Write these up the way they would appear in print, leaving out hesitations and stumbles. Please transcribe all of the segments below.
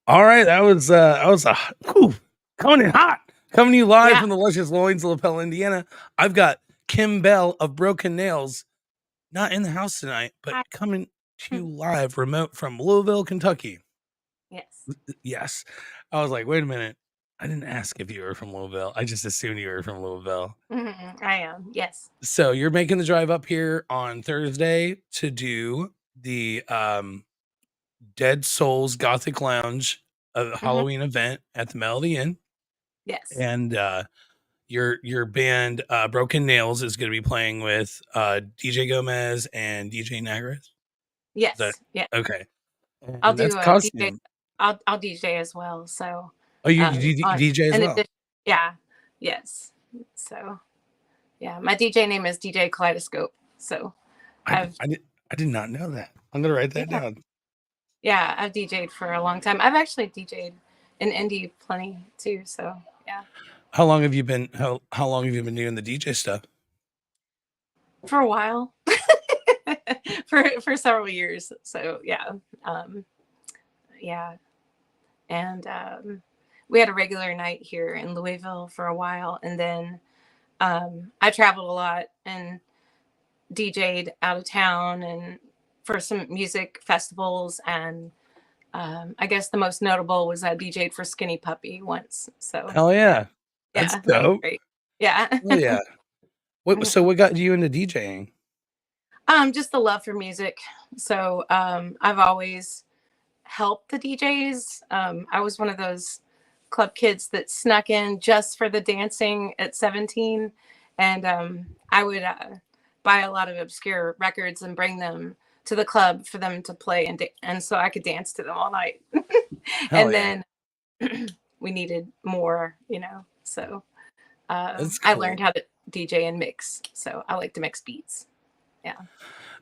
All right, that was whew, coming in hot. Coming to you live Yeah. from the luscious loins of Lapel, Indiana. I've got Kim Bell of Broken Nails, not in the house tonight, but Hi. coming to you Hmm. live remote from Louisville, Kentucky. Yes. Yes. I was like, wait a minute. I didn't ask if you were from Louisville. I just assumed you were from Louisville. I am. Yes. So you're making the drive up here on Thursday to do the Dead Souls Gothic Lounge Hmm. Halloween event at the Melody Inn. Yes. And your band Broken Nails is going to be playing with DJ Gomez and DJ Nagris. Is that Yes. Yeah. okay? I'll And that's do a DJ. costume. I'll DJ as well. So, Oh, you on DJ as in well. addition, yeah. Yes. So, yeah, my DJ name is DJ Kaleidoscope. So, I I've I did I did not know that. I'm gonna write that yeah, down. yeah, I've DJed for a long time. I've actually DJed in indie plenty too. So, yeah, How long have you been doing the DJ stuff? for a while, for several years. So, yeah, um, yeah. And we had a regular night here in Louisville for a while, and then I traveled a lot and DJ'd out of town and for some music festivals, and I guess the most notable was I DJ'd for Skinny Puppy once. So Hell yeah, yeah, that's yeah, that was dope. great. Yeah. Oh yeah. What got you into DJing? Just the love for music. So I've always help the DJs. I was one of those club kids that snuck in just for the dancing at 17. And I would buy a lot of obscure records and bring them to the club for them to play and so I could dance to them all night. Hell And yeah, then we needed more, you know. So that's I learned cool. how to DJ and mix. So I like to mix beats. Yeah.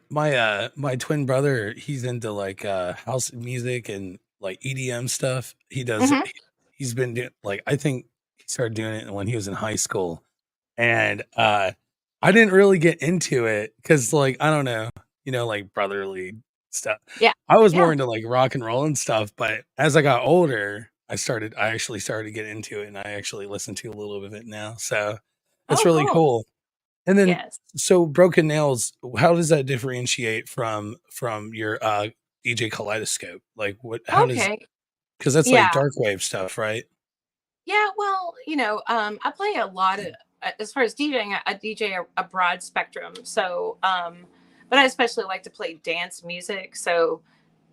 My twin brother, he's into like house music and like EDM stuff. Hmm. He's been doing like I think he started doing it when he was in high school. And I didn't really get into it cuz like I don't know, like brotherly stuff. Yeah. I was more Yeah. into like rock and roll and stuff, but as I got older, I actually started to get into it and I actually listen to a little bit of it now. So that's Oh, really cool. cool. And then Yes. so Broken Nails, how does that differentiate from your DJ Kaleidoscope? Like what how does Okay. because that's like Yeah. dark wave stuff, right? Yeah, well, I play a lot of, as far as DJing, I DJ a broad spectrum. So, but I especially like to play dance music. So,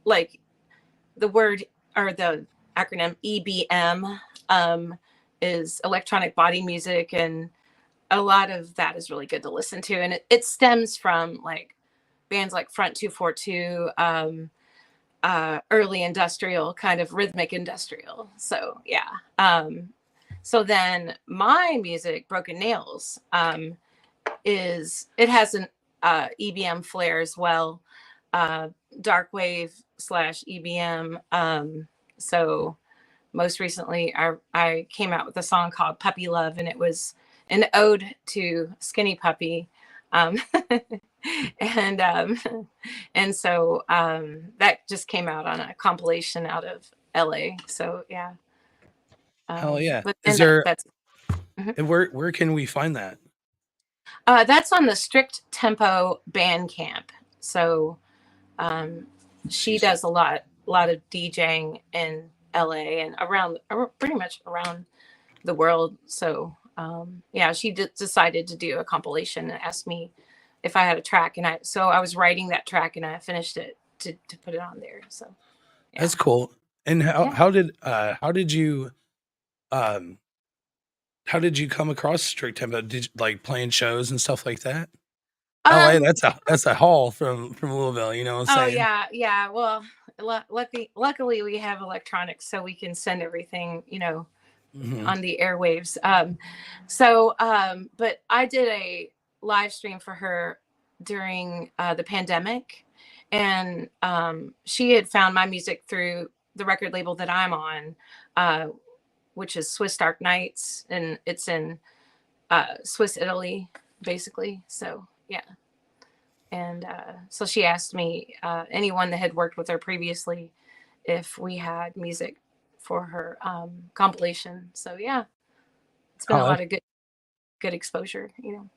like the word or the acronym EBM um, is electronic body music, and a lot of that is really good to listen to. And it stems from like bands like Front 242, early industrial, kind of rhythmic industrial. So, yeah. So then my music, Broken Nails, it has an EBM flair as well, uh, dark wave slash EBM. So most recently, I came out with a song called Puppy Love, and it was an ode to Skinny Puppy. Um, and so that just came out on a compilation out of LA. So yeah, Hell yeah. but Is and there that's mhm. and where can we find that? That's on the Strict Tempo Bandcamp. So um, she She's does a lot of DJing in LA and pretty much around the world. So yeah, she decided to do a compilation and asked me if I had a track, and I was writing that track and I finished it to put it on there. So yeah, That's cool. And yeah. um how did you come across Strict Tempo? Did you, like playing shows and stuff like that? LA, Um, that's a haul from Louisville, you know what I'm Oh saying? yeah, yeah. Well, luckily we have electronics, so we can send everything, Mhm. on the airwaves. But I did a live stream for her during the pandemic, and she had found my music through the record label that I'm on, uh, which is Swiss Dark Nights, and it's in Swiss Italy, basically. So yeah. And so she asked me, anyone that had worked with her previously, if we had music for her compilation. So yeah, it's been a Oh, lot of good exposure, you know.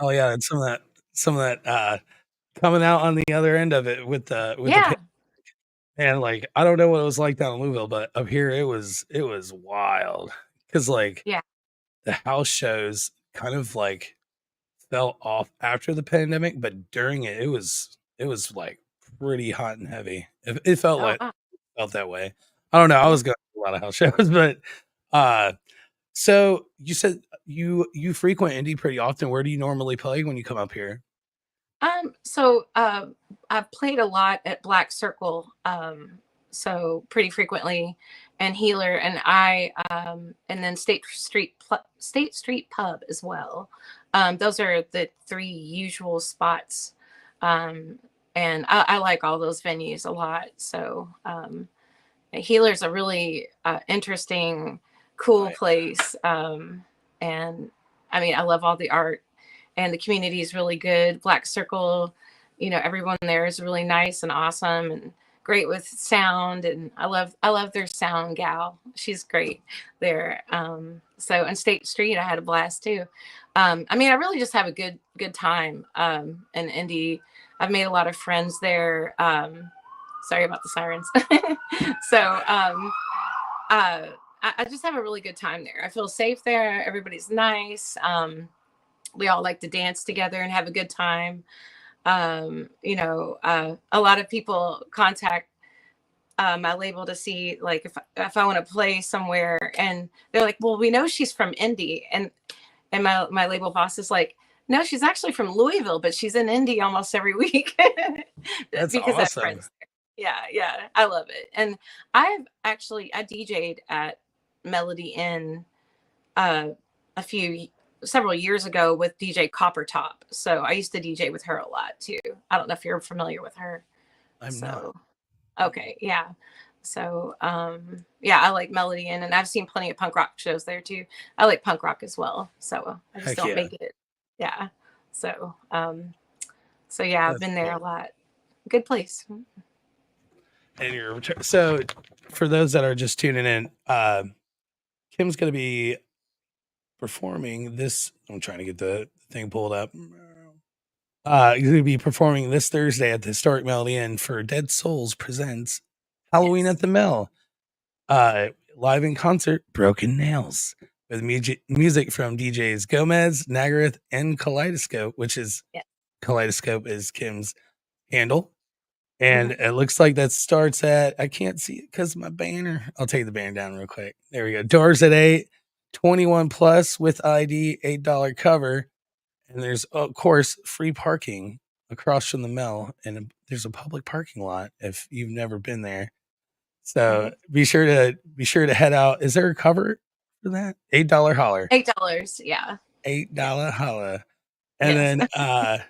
oh yeah, and some of that coming out on the other end of it with the Yeah, and like I don't know what it was like down in Louisville, but up here it was wild because like yeah. the house shows kind of like fell off after the pandemic, but during it, it was like pretty hot and heavy. It Oh, wow. felt that way. I don't know. I Yeah. was going to a lot of house shows, but uh, so you said you frequent indie pretty often. Where do you normally play when you come up here? So I've played a lot at Black Circle, so pretty frequently, and Healer, and and then State Street Pub as well. Those are the three usual spots, um, and I like all those venues a lot. So Healer's a really interesting, Oh, cool yeah. place, and I mean I love all the art and the community is really good. Black Circle, you know, everyone there is really nice and awesome and great with sound. And I love their sound gal. She's great there. So in State Street, I had a blast too. I mean, I really just have a good time in Indy. I've made a lot of friends there. Sorry about the sirens. So I just have a really good time there. I feel safe there. Everybody's nice. We all like to dance together and have a good time. You know, a lot of people contact my label to see like if I want to play somewhere, and they're like, "Well, we know she's from Indy," and my label boss is like, "No, she's actually from Louisville, but she's in Indy almost every week That's because I have awesome. friends there." Yeah, yeah, I love it, and I DJ'd at Melody Inn uh, a few several years ago with DJ Copper Top. So I used to DJ with her a lot too. I don't know if you're familiar with her. I'm not. So okay, yeah. So yeah, I like Melody Inn, and I've seen plenty of punk rock shows there too. I like punk rock as well. So I just Heck don't yeah. make it. Yeah. So so yeah, I've That's been there a cool. lot. Good place. And your return. So for those that are just tuning in, Kim's going to be performing this. I'm trying to get the thing pulled up. He's going to be performing this Thursday at the Historic Melody Inn for Dead Souls Presents Halloween Yes. at the Mill. Live in concert, Broken Nails, with music from DJs Gomez, Nagareth, and Kaleidoscope, which is Yeah. Kaleidoscope is Kim's handle. And Mhm. it looks like that starts at, I can't see it because of my banner. I'll take the banner down real quick. There we go. Doors at 8, 21 plus with ID, $8 cover. And there's, of course, free parking across from the mill. And there's a public parking lot if you've never been there. So Mhm. be sure to head out. Is there a cover for that? $8 holler. $8. Yeah. Yeah. $8 holler. And Yes. then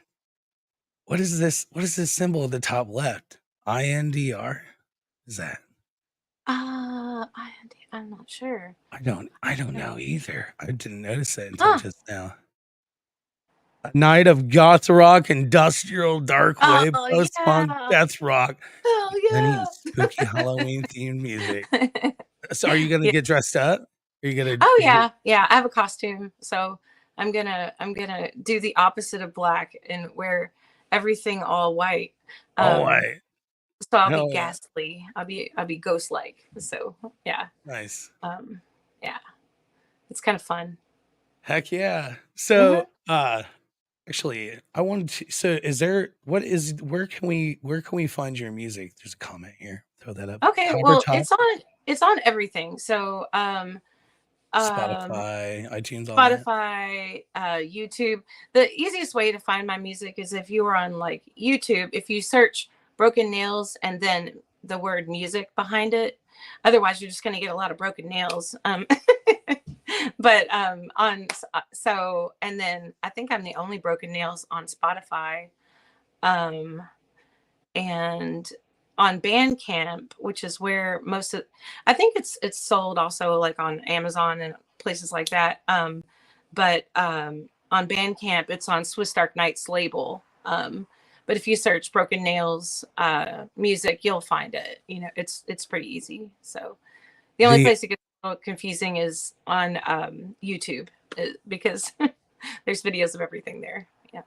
what is this? What is this symbol at the top left? INDR? Is that? I'm not sure. I don't know either. I didn't notice it until Huh. just now. A night of goth rock, industrial, dark wave, Oh post punk, yeah. death rock, any Oh spooky Halloween themed music. yeah. So are you gonna Yeah. get dressed up? Are you gonna Oh are you yeah. Yeah. I have a costume. So I'm gonna do the opposite of black and wear everything all white. all Um right. so I'll be Hell yeah. ghastly. I'll be ghost like. So yeah. Nice. Um yeah. It's kind of fun. Heck yeah. Hmm. So actually I wanted to, so is there what is where can we find your music? There's a comment here. Throw that up. Okay, Copper well top, it's on everything. So um Spotify, iTunes, all that. Spotify, YouTube. The easiest way to find my music is if you are on like YouTube, if you search Broken Nails and then the word music behind it. Otherwise, you're just going to get a lot of broken nails. But so, and then I think I'm the only Broken Nails on Spotify. Um, and on Bandcamp, which is where most of I think it's sold also like on Amazon and places like that. But on Bandcamp, it's on Swiss Dark Knight's label. But if you search Broken Nails music, you'll find it. You know, it's pretty easy. So The only The place it gets a little confusing is on YouTube because there's videos of everything there. Yeah.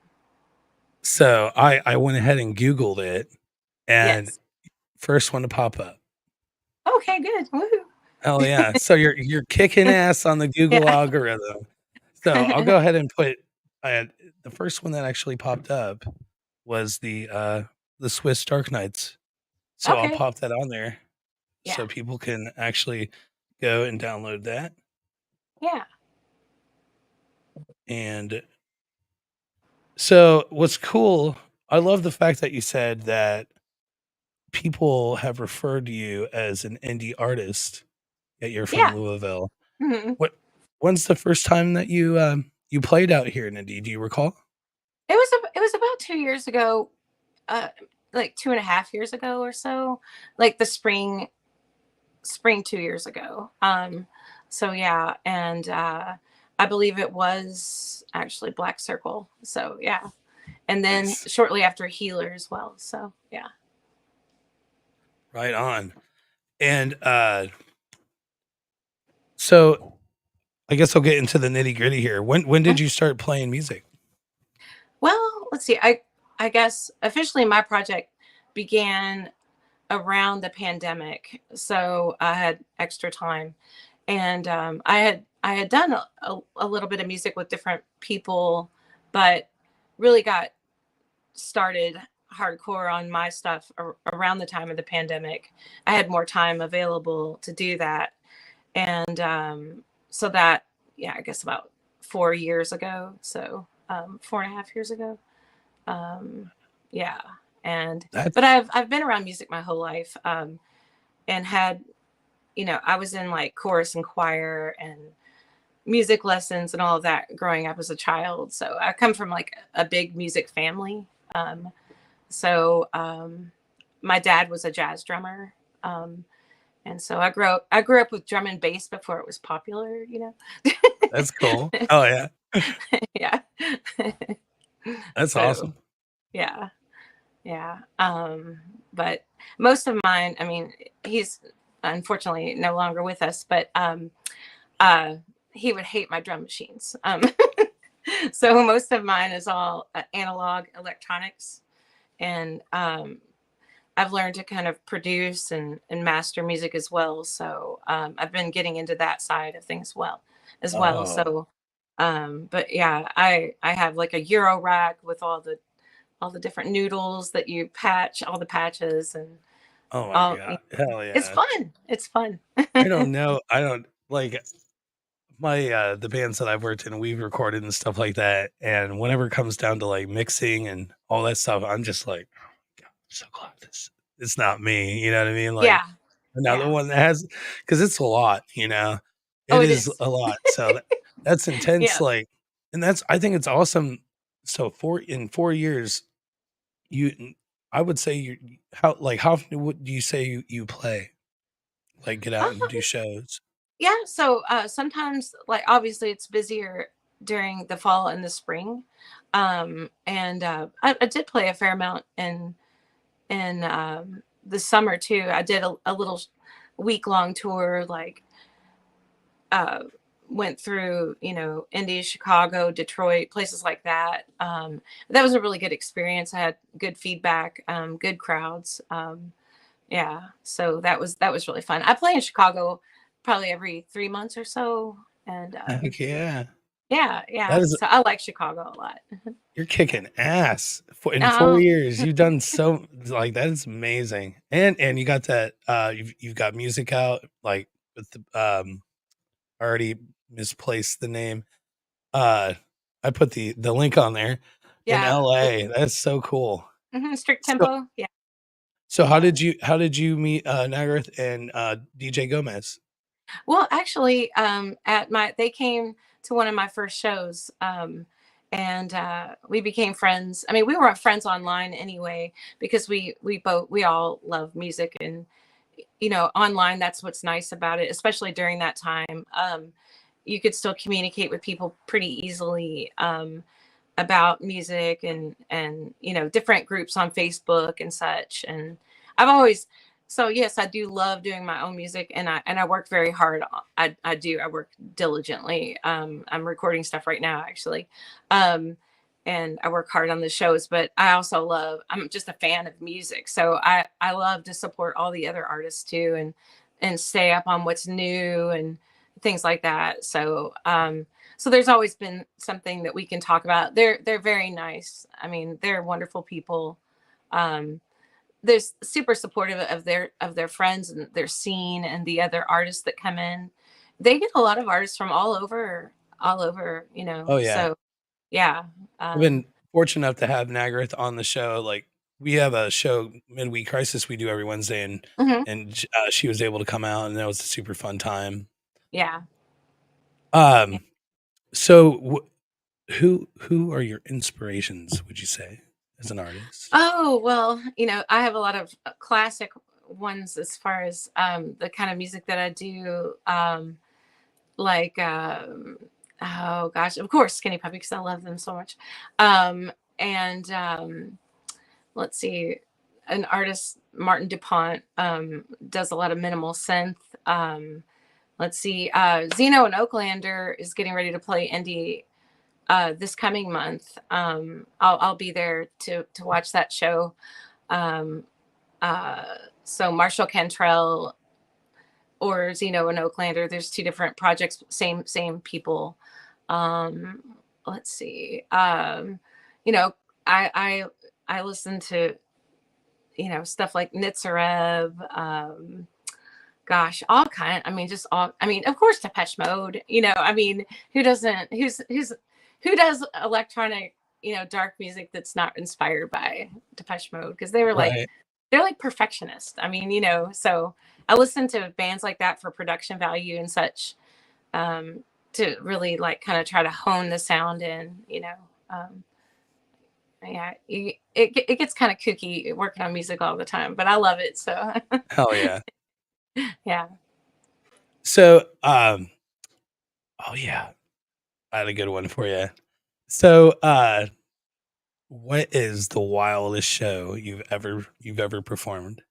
so I went ahead and Googled it, and Yes. first one to pop up. Okay, good. Woohoo. Hell yeah! So you're kicking ass on the Google Yeah. algorithm. So I'll go ahead and put uh, the first one that actually popped up was the Swiss Dark Knights. So I'll Okay. pop that on there Yeah. so people can actually go and download that. Yeah. And so what's cool, I love the fact that you said that people have referred to you as an indie artist, yet you're from Yeah. Louisville. Mhm. When's the first time that you played out here in Indy? Do you recall? It was about 2 years ago, uh, like 2.5 years ago or so, like the spring 2 years ago. So yeah, and I believe it was actually Black Circle. So yeah, and then Nice. shortly after Healer as well. So yeah. Right on. And so I guess I'll get into the nitty gritty here. When Mhm. did you start playing music? Well, let's see. I guess officially my project began around the pandemic, so I had extra time, and I had done a little bit of music with different people, but really got started hardcore on my stuff around the time of the pandemic. I had more time available to do that, and so that, yeah, I guess about 4 years ago, so 4.5 years ago. um, yeah, and That's but I've been around music my whole life, and had, I was in like chorus and choir and music lessons and all of that growing up as a child. So I come from like a big music family. Um, so my dad was a jazz drummer. Um, and so I grew up with drum and bass before it was popular. that's cool. Oh yeah. Yeah. That's So awesome. yeah, yeah. But most of mine, I mean, he's unfortunately no longer with us, but uh, he would hate my drum machines. So most of mine is all analog electronics, and I've learned to kind of produce and master music as well. So I've been getting into that side of things as well. Oh. So, but yeah, I have like a Euro rack with all the different noodles that you patch, all the patches, and Oh my all. god. Hell It's yeah. fun. It's fun. I don't know. I don't like my the bands that I've worked in, we've recorded and stuff like that. And whenever it comes down to like mixing and all that stuff, I'm just like, oh my god, I'm so glad this it's not me. You know what I mean? Like Yeah, another yeah. one that has because it's a lot, you know. Oh, It it is is. a lot. So that's intense, Yeah. like and that's I think it's awesome. So in 4 years, you I would say you how often would you say you play? Like get out and do shows? Yeah, so sometimes, like, obviously it's busier during the fall and the spring, and I did play a fair amount in the summer too. I did a little week long tour, like, uh, went through, Indy, Chicago, Detroit, places like that. That was a really good experience. I had good feedback, good crowds. Yeah, so that was really fun. I play in Chicago probably every 3 months or so, and Heck yeah. yeah, That yeah. is So I like Chicago a lot. you're kicking ass. In 4 Um, years, you've done so like, that is amazing. And you got that, you've got music out, like, with the, I already misplaced the name. Uh, I put the link on there in yeah, LA. That's so cool. strict So tempo. Yeah. so Yeah. how did you meet, Nagarth and, DJ Gomez? Well, actually, they came to one of my first shows, and we became friends. I mean, we weren't friends online anyway because we all love music, and online. That's what's nice about it, especially during that time. You could still communicate with people pretty easily about music and different groups on Facebook and such. And I've always So yes, I do love doing my own music, and I work very hard. I work diligently. I'm recording stuff right now, actually, um, and I work hard on the shows. But I also love. I'm just a fan of music, so I love to support all the other artists too, and stay up on what's new and things like that. So there's always been something that we can talk about. They're very nice. I mean, they're wonderful people. Um, they're super supportive of their friends and their scene and the other artists that come in. They get a lot of artists from all over, you know. Oh yeah. So yeah. I've Um, been fortunate enough to have Nagareth on the show. Like we have a show, Midweek Crisis, we do every Wednesday, and mhm, she was able to come out, and that was a super fun time. yeah. Um, so who are your inspirations? Would you say as an artist? Oh, well, you know, I have a lot of classic ones as far as the kind of music that I do. Like oh gosh, of course, Skinny Puppy, because I love them so much. And let's see, an artist, Martin DuPont, does a lot of minimal synth. Let's see, Zeno and Oaklander is getting ready to play indie this coming month. I'll be there to watch that show. Um, uh, so Marshall Cantrell or Zeno and Oaklander, there's two different projects, same people. Um, let's see. You know, I listen to, you know, stuff like Nitsarev, gosh, all kind. I mean, just all. I mean, of course, Depeche Mode. You know, I mean, who doesn't? Who does electronic, you know, dark music that's not inspired by Depeche Mode? Because Right. they're like perfectionists. I mean, you know, so I listen to bands like that for production value and such, um, to really like kind of try to hone the sound in. You know, yeah, it gets kind of kooky working on music all the time, but I love it. So Hell yeah. yeah. So, oh yeah, I had a good one for you. So, what is the wildest show you've ever performed?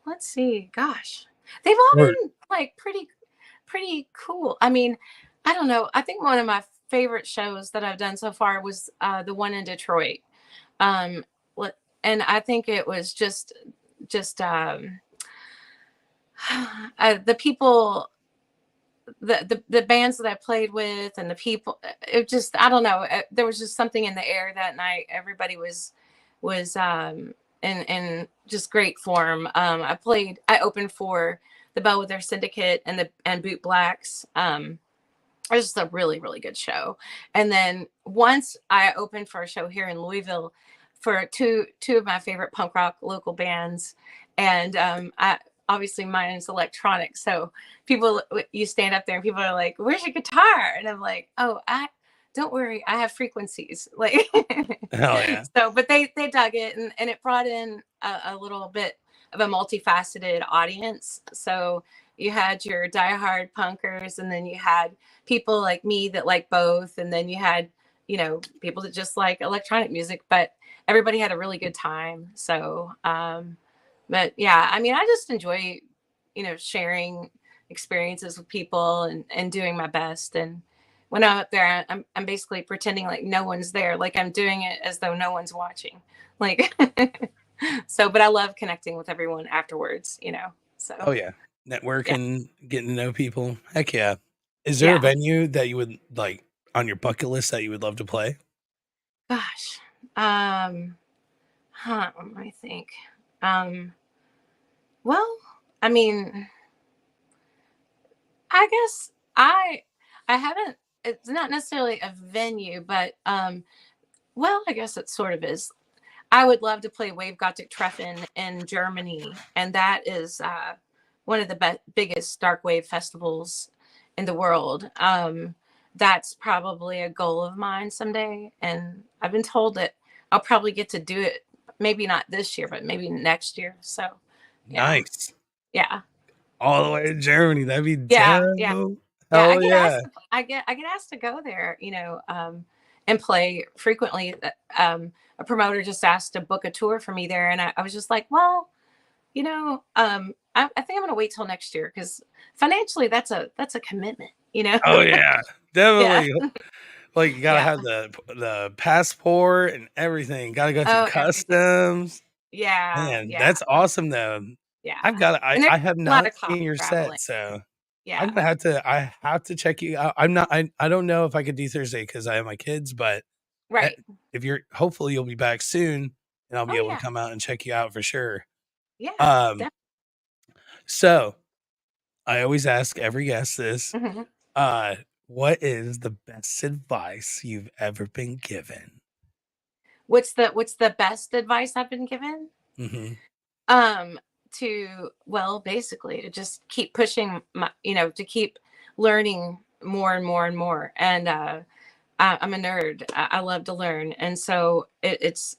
Let's see. Gosh, they've all Or been like pretty cool. I mean, I don't know. I think one of my favorite shows that I've done so far was the one in Detroit. Um, and I think it was just the people, the bands that I played with, and the people. It just, I don't know. There was just something in the air that night. Everybody was in just great form. I opened for the Bellwether Syndicate and Boot Blacks. It was just a really good show. And then once I opened for a show here in Louisville for two of my favorite punk rock local bands, and I obviously mine is electronic. So people, you stand up there and people are like, "Where's your guitar?" And I'm like, "Oh, I don't worry, I have frequencies." Like, hell yeah. so, but they dug it, and it brought in a little bit of a multifaceted audience. So you had your diehard punkers, and then you had people like me that like both, and then you had, you know, people that just like electronic music, but everybody had a really good time. So but yeah, I mean, I just enjoy, you know, sharing experiences with people and doing my best. And when I'm up there, I'm basically pretending like no one's there, like I'm doing it as though no one's watching, like so. But I love connecting with everyone afterwards, you know. So Oh yeah. yeah. Networking, getting to know people. Heck yeah. Is there a Yeah. venue that you would like on your bucket list that you would love to play? Gosh. um I think. Um, well, I mean, I guess I haven't, it's not necessarily a venue, but well, I guess it sort of is. I would love to play Wave Gothic Treffen in Germany, and that is one of the biggest dark wave festivals in the world. That's probably a goal of mine someday, and I've been told that I'll probably get to do it. Maybe not this year, but maybe next year. So, yeah, Nice. yeah, All the way to Germany. That'd be yeah. dope. Yeah, Hell yeah. I get asked to go there, you know, and play frequently. A promoter just asked to book a tour for me there, and I was just like, well, I think I'm gonna wait till next year because financially that's a commitment, Oh, yeah. Yeah. Definitely. Like, you gotta Yeah. have the passport and everything. Gotta go through Oh, everything. customs. Yeah, Man, yeah, that's awesome, though. yeah. I've got And there's I have a lot not of cost seen your traveling. set, so Yeah. I have to check you out. I'm not I don't know if I could do Thursday because I have my kids, but that Right. if you're hopefully you'll be back soon, and I'll be Oh able to yeah. come out and check you out for sure. Yeah. Um, so I always ask every guest this, Mhm. uh, what is the best advice you've ever been given? What's the best advice I've been given? Mhm. Um, well, basically to just keep pushing to keep learning more and more and more. And I'm a nerd. I love to learn, and so it's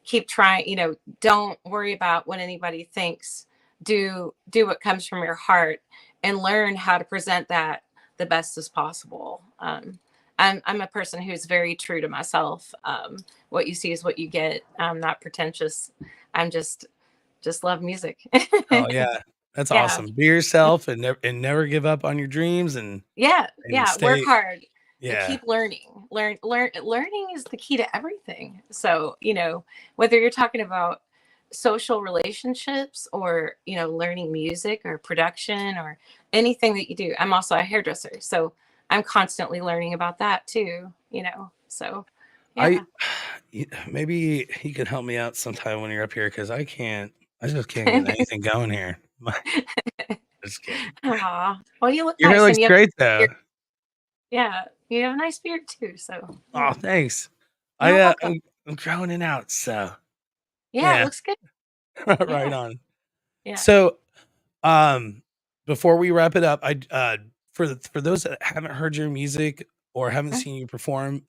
keep trying. Don't worry about what anybody thinks. Do what comes from your heart, and learn how to present that the best as possible. I'm a person who's very true to myself. What you see is what you get. I'm not pretentious. I'm just love music. Oh, yeah. That's Yeah. awesome. Be yourself and never give up on your dreams Yeah, and yeah, work stay hard and yeah. keep learning. Learning is the key to everything. So, whether you're talking about social relationships or, learning music or production or anything that you do. I'm also a hairdresser, so I'm constantly learning about that too. So, I yeah. maybe you could help me out sometime when you're up here because I just can't get anything going here. Just kidding. Aw. Well, you look Your hair nice looks and you have great a though. beard. Yeah, you have a nice beard too, so, Oh, yeah. thanks. You're welcome. I'm growing it out, so Yeah, it yeah. looks good. Right Yeah, on. yeah. So, um, before we wrap it up, for those that haven't heard your music or haven't Mm. seen you perform,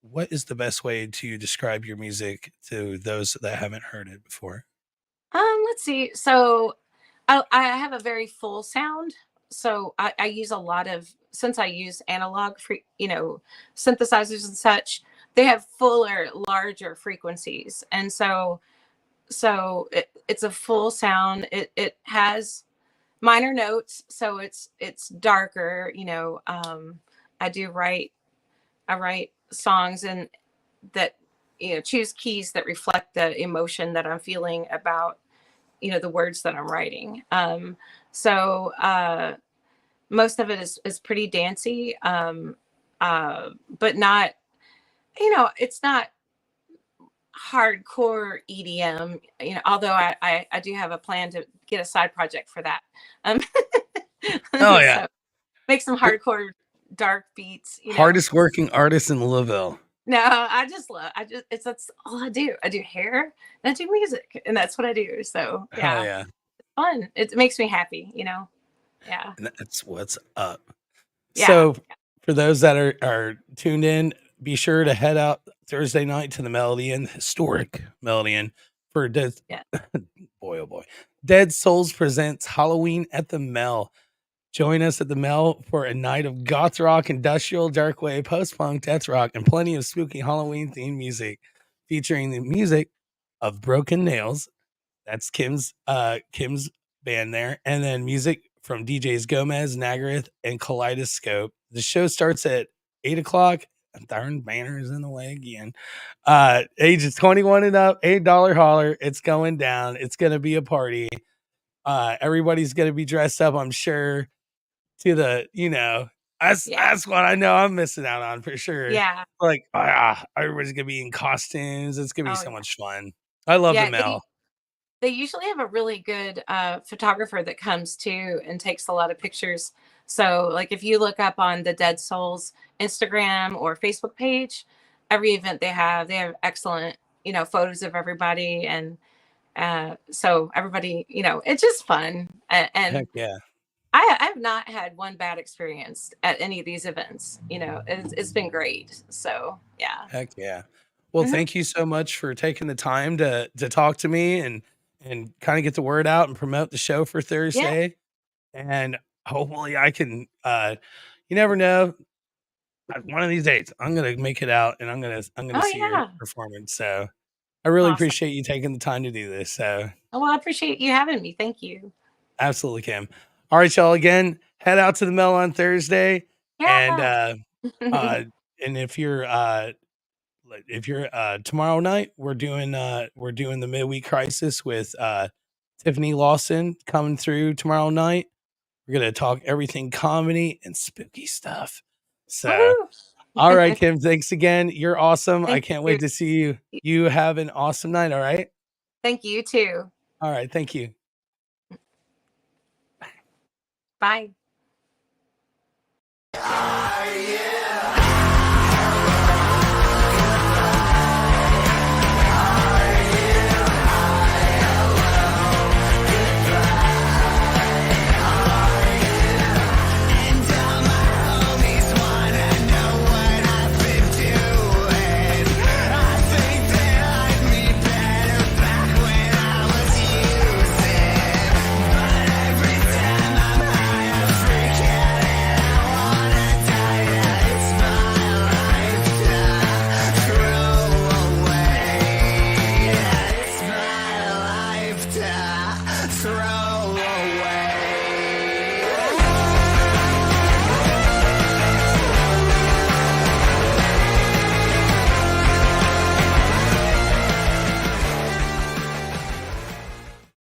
what is the best way to describe your music to those that haven't heard it before? Let's see. So I have a very full sound. So I use a lot of since I use analog synthesizers and such, they have fuller, larger frequencies. And so it's a full sound. It has minor notes, so it's darker. I do write I write songs and that choose keys that reflect the emotion that I'm feeling about the words that I'm writing. So most of it is pretty dancey, but not it's not hardcore EDM. Although I do have a plan to get a side project for that. Um, Oh yeah. so make some You're hardcore dark beats. hardest working artist in Louisville. No, I just that's all I do. I do hair and I do music, and that's what I do. So Hell yeah, yeah. fun. It makes me happy. Yeah. And that's what's up. Yeah. So for those that are tuned in, be sure to head out Thursday night to the Melodian, historic Melodian for Dead Yeah. boy oh boy. Dead Souls presents Halloween at the Mel. Join us at the Mel for a night of goth rock, industrial, dark wave, post punk, death rock, and plenty of spooky Halloween themed music, featuring the music of Broken Nails. That's Kim's band there, and then music from DJs Gomez, Nagareth, and Kaleidoscope. The show starts at 8 o'clock. Darn banners in the way again. Ages 21 and up, $8 holler. It's going down. It's gonna be a party. Everybody's gonna be dressed up, I'm sure, to Yeah. that's what I know I'm missing out on for sure. Yeah. Like, everybody's gonna be in costumes. It's gonna be Oh so yeah. much fun. I love the Yeah. Mel. They usually have a really good photographer that comes too and takes a lot of pictures. So like if you look up on the Dead Souls Instagram or Facebook page, every event they have excellent photos of everybody, and so everybody it's just fun. And Heck yeah. I've not had one bad experience at any of these events. It's been great. So yeah. Heck yeah. Well, Mhm. thank you so much for taking the time to talk to me and kind of get the word out and promote the show for Yeah. Thursday. And hopefully I can you never know. One of these days I'm gonna make it out and I'm gonna Oh see your yeah. performance. So I I really Awesome. appreciate you taking the time to do this. So Oh, well, I appreciate you having me. Thank you. absolutely, Kim. All right, y'all. Again, head out to the mill on Thursday, and Yeah. uh, and if you're tomorrow night, we're doing the midweek crisis with Tiffany Lawson coming through tomorrow night. We're gonna talk everything comedy and spooky stuff. So, all right, Kim. Thanks again. You're awesome. I Thank can't you. wait to see you. You have an awesome night. All right. Thank you too. All right. Thank you. Bye. Throw